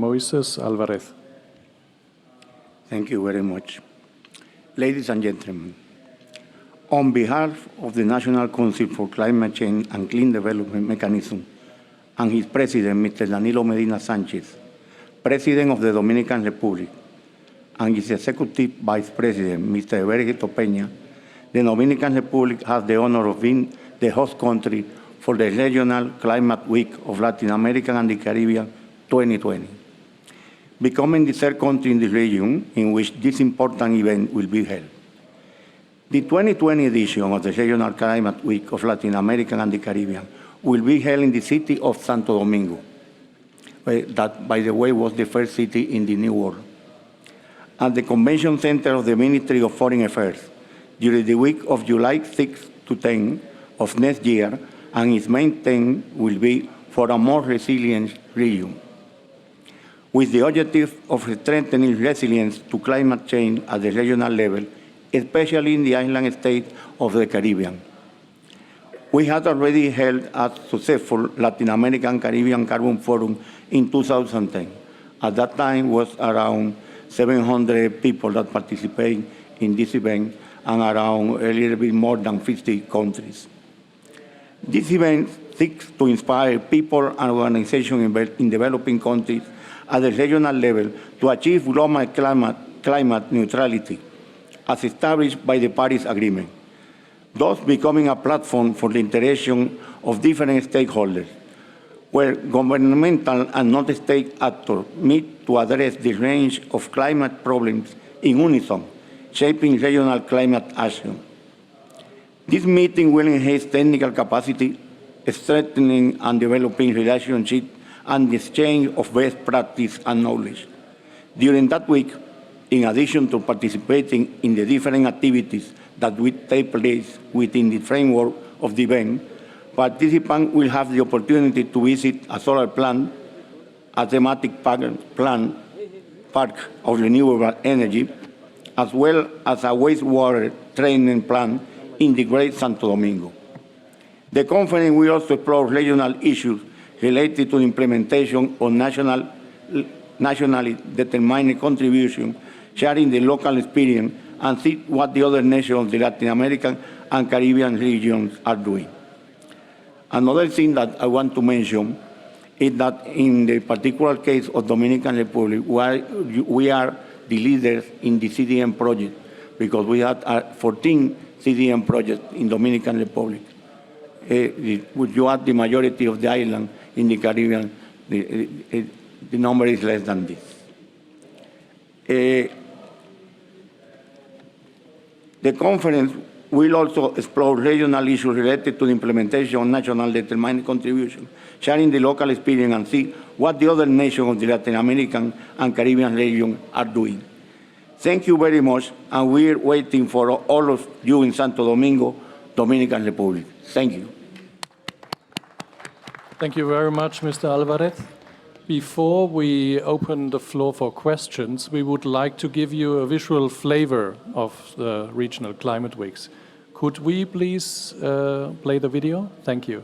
Moises Alvarez. Thank you very much. Ladies and gentlemen, on behalf of the National Council for Climate Change and Clean Development Mechanism and his president, Mr. Danilo Medina Sanchez, President of the Dominican Republic, and his Executive Vice President, Mr. Evergito Peña, the Dominican Republic has the honor of being the host country for the Regional Climate Week of Latin America and the Caribbean 2020, becoming the third country in the region in which this important event will be held. The 2020 edition of the Regional Climate Week of Latin America and the Caribbean will be held in the city of Santo Domingo. That, by the way, was the first city in the New World, at the Convention Center of the Ministry of Foreign Affairs during the week of July 6 to 10 of next year, and its main theme will be for a more resilient region, with the objective of strengthening resilience to climate change at the regional level, especially in the island state of the Caribbean. We had already held a successful Latin American Caribbean Carbon Forum in 2010. At that time was around 700 people that participate in this event and around a little bit more than 50 countries. This event seeks to inspire people and organizations in developing countries at the regional level to achieve global climate neutrality as established by the Paris Agreement, thus becoming a platform for the interaction of different stakeholders, where governmental and non-state actors meet to address the range of climate problems in unison, shaping regional climate action. This meeting will enhance technical capacity, strengthening and developing relationships and the exchange of best practice and knowledge. During that week, in addition to participating in the different activities that will take place within the framework of the event, participants will have the opportunity to visit a solar plant, a thematic park of renewable energy, as well as a wastewater treatment plant in the Great Santo Domingo. The conference will also explore regional issues related to the implementation of nationally determined contributions, sharing the local experience, and see what the other nations of the Latin American and Caribbean regions are doing. Another thing that I want to mention is that in the particular case of Dominican Republic, we are the leaders in the CDM project, because we had 14 CDM projects in Dominican Republic. You add the majority of the island in the Caribbean, the number is less than this. The conference will also explore regional issues related to the implementation of national determined contribution, sharing the local experience and see what the other nations of the Latin American and Caribbean region are doing. Thank you very much, and we're waiting for all of you in Santo Domingo, Dominican Republic. Thank you. Thank you very much, Mr. Alvarez. Before we open the floor for questions, we would like to give you a visual flavor of the Regional Climate Weeks. Could we please play the video? Thank you.